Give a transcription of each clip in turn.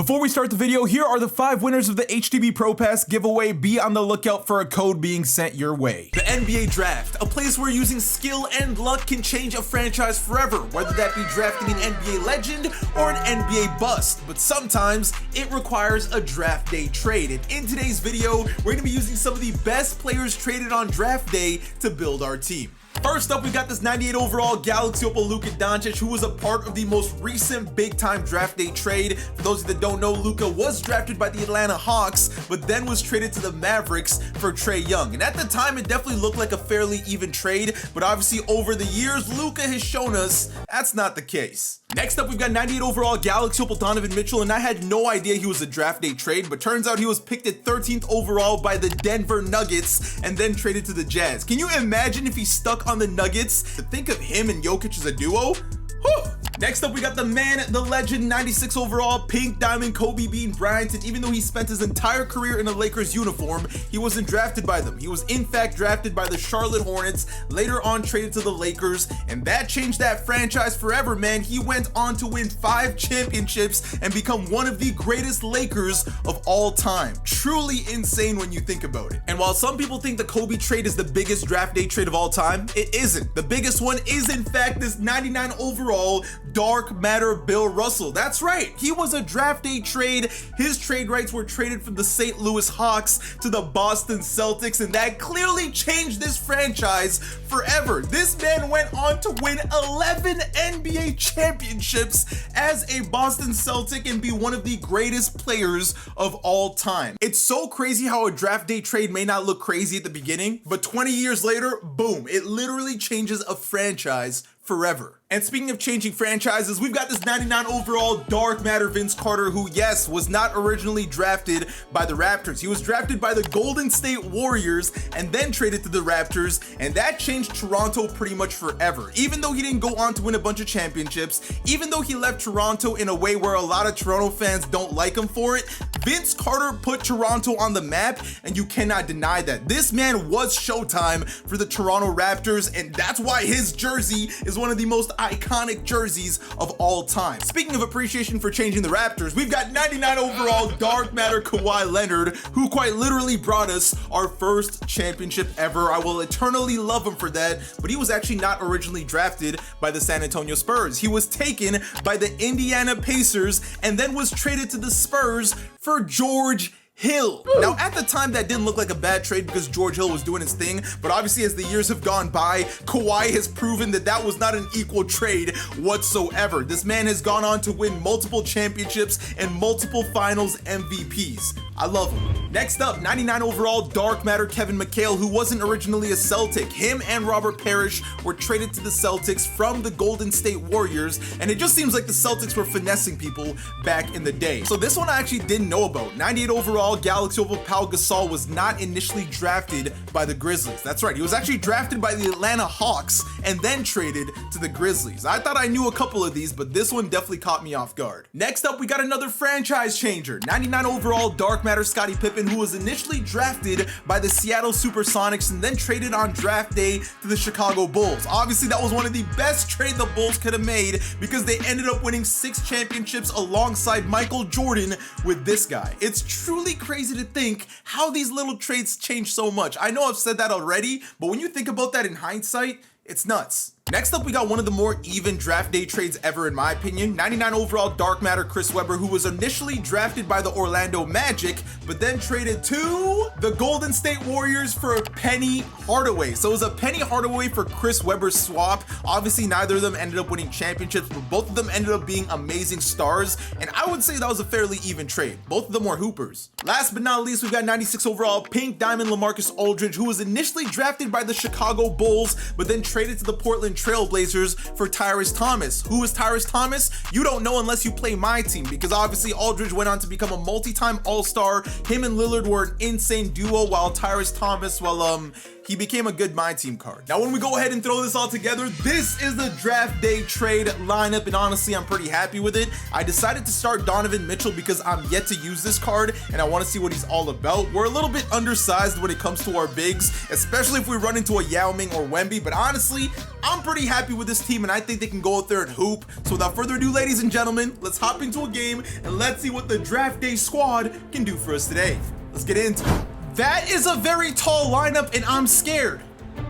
Before we start the video, here are the 5 winners of the HTB Pro Pass giveaway. Be on the lookout for a code being sent your way. The NBA Draft, a place where using skill and luck can change a franchise forever, whether that be drafting an NBA legend or an NBA bust. But sometimes it requires a draft day trade. And in today's video, we're going to be using some of the best players traded on draft day to build our team. First up, we got this 98 overall Galaxy Opal Luka Doncic, who was a part of the most recent big-time draft day trade. For those that don't know, Luka was drafted by the Atlanta Hawks, but then was traded to the Mavericks for Trae Young. And at the time, it definitely looked like a fairly even trade, but obviously over the years, Luka has shown us that's not the case. Next up, we've got 98 overall Galaxy Opal Donovan Mitchell, and I had no idea he was a draft day trade, but turns out he was picked at 13th overall by the Denver Nuggets and then traded to the Jazz. Can you imagine if he stuck on the Nuggets? To think of him and Jokic as a duo? Whew. Next up, we got the man, the legend, 96 overall, pink diamond Kobe Bean Bryant, and even though he spent his entire career in a Lakers uniform, he wasn't drafted by them. He was in fact drafted by the Charlotte Hornets, later on traded to the Lakers, and that changed that franchise forever, man. He went on to win 5 championships and become one of the greatest Lakers of all time. Truly insane when you think about it. And while some people think the Kobe trade is the biggest draft day trade of all time, it isn't. The biggest one is in fact this 99 overall dark matter Bill Russell. That's right, he was a draft day trade. His trade rights were traded from the St. Louis Hawks to the Boston Celtics, and that clearly changed this franchise forever. This man went on to win 11 NBA championships as a Boston Celtic and be one of the greatest players of all time. It's so crazy how a draft day trade may not look crazy at the beginning, but 20 years later, boom, it literally changes a franchise forever. And speaking of changing franchises, we've got this 99 overall dark matter Vince Carter, who, yes, was not originally drafted by the Raptors. He was drafted by the Golden State Warriors and then traded to the Raptors, and that changed Toronto pretty much forever. Even though he didn't go on to win a bunch of championships, even though he left Toronto in a way where a lot of Toronto fans don't like him for it, Vince Carter put Toronto on the map, and you cannot deny that. This man was Showtime for the Toronto Raptors, and that's why his jersey is one of the most iconic jerseys of all time. Speaking of appreciation for changing the Raptors, we've got 99 overall dark matter Kawhi Leonard, who quite literally brought us our first championship ever. I will eternally love him for that, but he was actually not originally drafted by the San Antonio Spurs. He was taken by the Indiana Pacers and then was traded to the Spurs for George Hill. Now, at the time, that didn't look like a bad trade because George Hill was doing his thing, but obviously as the years have gone by, Kawhi has proven that that was not an equal trade whatsoever. This man has gone on to win multiple championships and multiple finals MVPs. I love him. Next up, 99 overall dark matter Kevin McHale, who wasn't originally a Celtic. Him and Robert Parrish were traded to the Celtics from the Golden State Warriors, and it just seems like the Celtics were finessing people back in the day. So this one I actually didn't know about. 98 overall Galaxy Opal Pau Gasol was not initially drafted by the Grizzlies. That's right, he was actually drafted by the Atlanta Hawks and then traded to the Grizzlies. I thought I knew a couple of these, but this one definitely caught me off guard. Next up, we got another franchise changer. 99 overall dark matter Scottie Pippen, who was initially drafted by the Seattle Supersonics and then traded on draft day to the Chicago Bulls. Obviously, that was one of the best trades the Bulls could have made because they ended up winning 6 championships alongside Michael Jordan with this guy. It's truly crazy to think how these little trades change so much. I know I've said that already, but when you think about that in hindsight, it's nuts. Next up, we got one of the more even draft day trades ever, in my opinion. 99 overall dark matter Chris Webber, who was initially drafted by the Orlando Magic, but then traded to the Golden State Warriors for Penny Hardaway. So it was a Penny Hardaway for Chris Webber swap. Obviously, neither of them ended up winning championships, but both of them ended up being amazing stars, and I would say that was a fairly even trade. Both of them were hoopers. Last but not least, we've got 96 overall pink diamond LaMarcus Aldridge, who was initially drafted by the Chicago Bulls, but then traded to the Portland Trailblazers for Tyrese Thomas. Who is Tyrese Thomas? You don't know unless you play my team, because obviously Aldridge went on to become a multi-time All-Star. Him and Lillard were an insane duo, while Tyrese Thomas, well, he became a good My Team card. Now, when we go ahead and throw this all together, this is the draft day trade lineup, and honestly, I'm pretty happy with it. I decided to start Donovan Mitchell because I'm yet to use this card, and I want to see what he's all about. We're a little bit undersized when it comes to our bigs, especially if we run into a Yao Ming or Wemby, but honestly, I'm pretty happy with this team, and I think they can go out there and hoop. So without further ado, ladies and gentlemen, let's hop into a game, and let's see what the draft day squad can do for us today. Let's get into it. That is a very tall lineup, and I'm scared.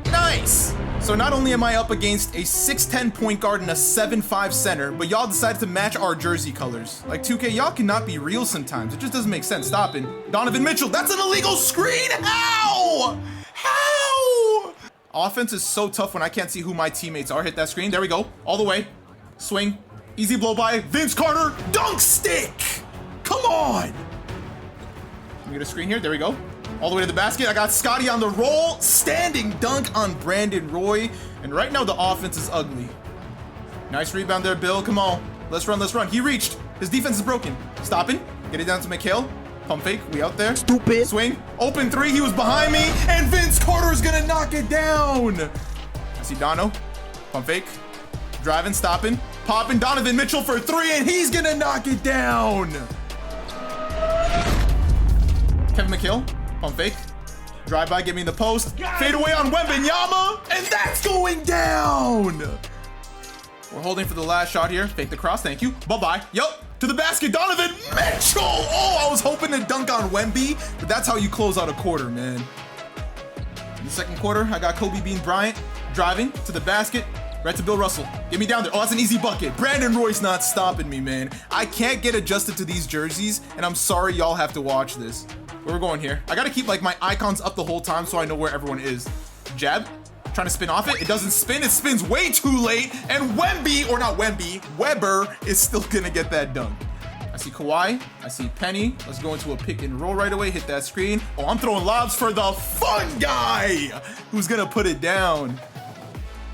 Nice. So not only am I up against a 6'10 point guard and a 7'5 center, but y'all decided to match our jersey colors. Like 2K, y'all cannot be real sometimes. It just doesn't make sense. Stop it. Donovan Mitchell, that's an illegal screen. How? How? Offense is so tough when I can't see who my teammates are. Hit that screen. There we go. All the way. Swing. Easy blow by. Vince Carter. Dunk stick. Come on. Let me get a screen here. There we go. All the way to the basket. I got Scottie on the roll. Standing dunk on Brandon Roy. And right now the offense is ugly. Nice rebound there, Bill. Come on. Let's run. Let's run. He reached. His defense is broken. Stopping. Get it down to McHale. Pump fake. We out there. Stupid. Swing. Open three. He was behind me. And Vince Carter is going to knock it down. I see Dono. Pump fake. Driving. Stopping. Popping. Donovan Mitchell for three. And he's going to knock it down. Kevin McHale. Pump fake. Drive by, get me in the post. Fade away on Wembanyama, and that's going down. We're holding for the last shot here. Fake the cross, thank you. Bye-bye. Yup, to the basket, Donovan Mitchell. Oh, I was hoping to dunk on Wemby, but that's how you close out a quarter, man. In the second quarter, I got Kobe Bean Bryant driving to the basket. Right to Bill Russell. Get me down there. Oh, that's an easy bucket. Brandon Roy's not stopping me, man. I can't get adjusted to these jerseys, and I'm sorry y'all have to watch this. Where we're going here. I gotta keep like my icons up the whole time so I know where everyone is. Jab. Trying to spin off it. It doesn't spin. It spins way too late. And Wemby, or not Wemby, Weber is still gonna get that done. I see Kawhi. I see Penny. Let's go into a pick and roll right away. Hit that screen. Oh, I'm throwing lobs for the fun guy who's gonna put it down.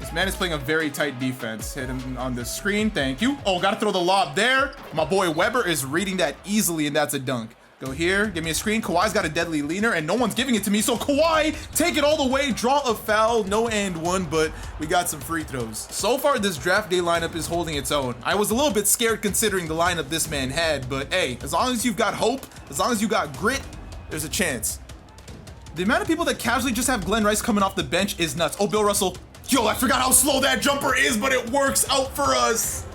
This man is playing a very tight defense. Hit him on the screen. Thank you. Oh, gotta throw the lob there. My boy Weber is reading that easily, and that's a dunk. Go here, give me a screen. Kawhi's got a deadly leaner, and no one's giving it to me. So Kawhi, take it all the way, draw a foul, no and one, but we got some free throws. So far, this draft day lineup is holding its own. I was a little bit scared considering the lineup this man had, but hey, as long as you've got hope, as long as you got grit, there's a chance. The amount of people that casually just have Glenn Rice coming off the bench is nuts. Oh, Bill Russell. Yo, I forgot how slow that jumper is, but it works out for us.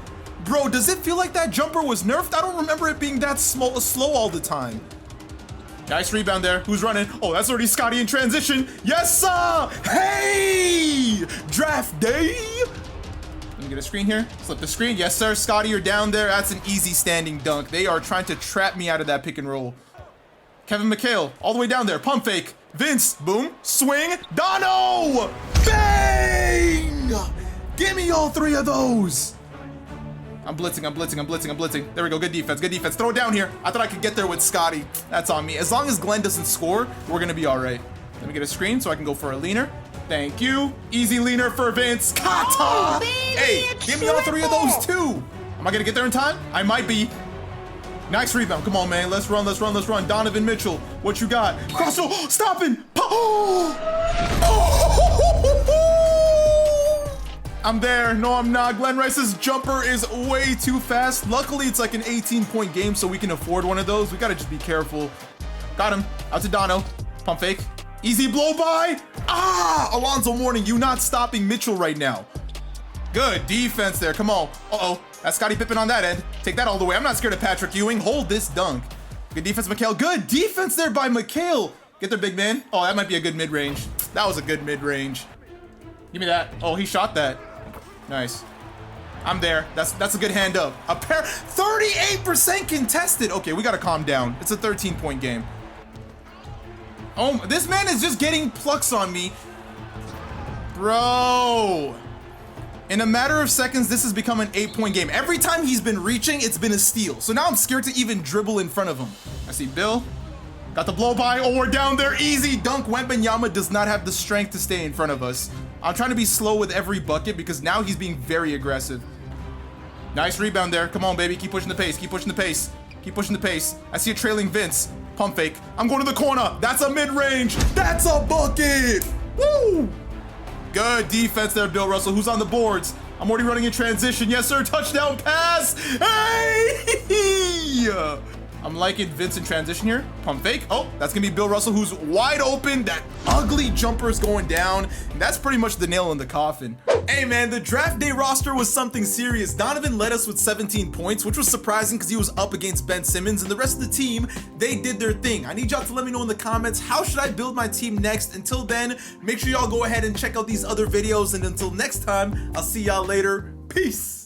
Bro, does it feel like that jumper was nerfed? I don't remember it being that slow all the time. Nice rebound there. Who's running? Oh, that's already Scottie in transition. Yes, sir! Hey! Draft day! Let me get a screen here. Flip the screen. Yes, sir. Scottie, you're down there. That's an easy standing dunk. They are trying to trap me out of that pick and roll. Kevin McHale, all the way down there. Pump fake. Vince, boom. Swing. Dono! Bang! Give me all three of those. I'm blitzing. There we go, good defense. Throw it down here. I thought I could get there with Scottie. That's on me. As long as Glenn doesn't score, we're gonna be all right. Let me get a screen so I can go for a leaner. Thank you. Easy leaner for Vince. Kata! Oh, baby, hey, give me all three of those too. Am I gonna get there in time? I might be. Nice rebound. Come on, man. Let's run. Donovan Mitchell, what you got? Cross. Oh, stopping. Oh! I'm there. No, I'm not. Glenn Rice's jumper is way too fast. Luckily, it's like an 18-point game, so we can afford one of those. We gotta just be careful. Got him. Out to Dono. Pump fake. Easy blow by. Ah! Alonzo Mourning, you not stopping Mitchell right now. Good defense there. Come on. Uh-oh. That's Scottie Pippen on that end. Take that all the way. I'm not scared of Patrick Ewing. Hold this dunk. Good defense, McHale. Good defense there by McHale. Get there, big man. Oh, that might be a good mid-range. That was a good mid-range. Give me that. Oh, he shot that. Nice. I'm there. That's a good hand up. 38% contested. Okay, we gotta calm down. It's a 13-point game. Oh, this man is just getting plucks on me. Bro. In a matter of seconds, this has become an 8-point game. Every time he's been reaching, it's been a steal. So now I'm scared to even dribble in front of him. I see Bill. Got the blow by. Oh, we're down there. Easy dunk. Wembanyama does not have the strength to stay in front of us. I'm trying to be slow with every bucket because now he's being very aggressive. Nice rebound there. Come on, baby. Keep pushing the pace. I see a trailing Vince. Pump fake. I'm going to the corner. That's a mid-range. That's a bucket. Woo! Good defense there, Bill Russell. Who's on the boards? I'm already running in transition. Yes, sir. Touchdown pass. Hey! I'm liking Vince in transition here. Pump fake. Oh, that's going to be Bill Russell, who's wide open. That ugly jumper is going down. And that's pretty much the nail in the coffin. Hey, man, the draft day roster was something serious. Donovan led us with 17 points, which was surprising because he was up against Ben Simmons. And the rest of the team, they did their thing. I need y'all to let me know in the comments, how should I build my team next? Until then, make sure y'all go ahead and check out these other videos. And until next time, I'll see y'all later. Peace.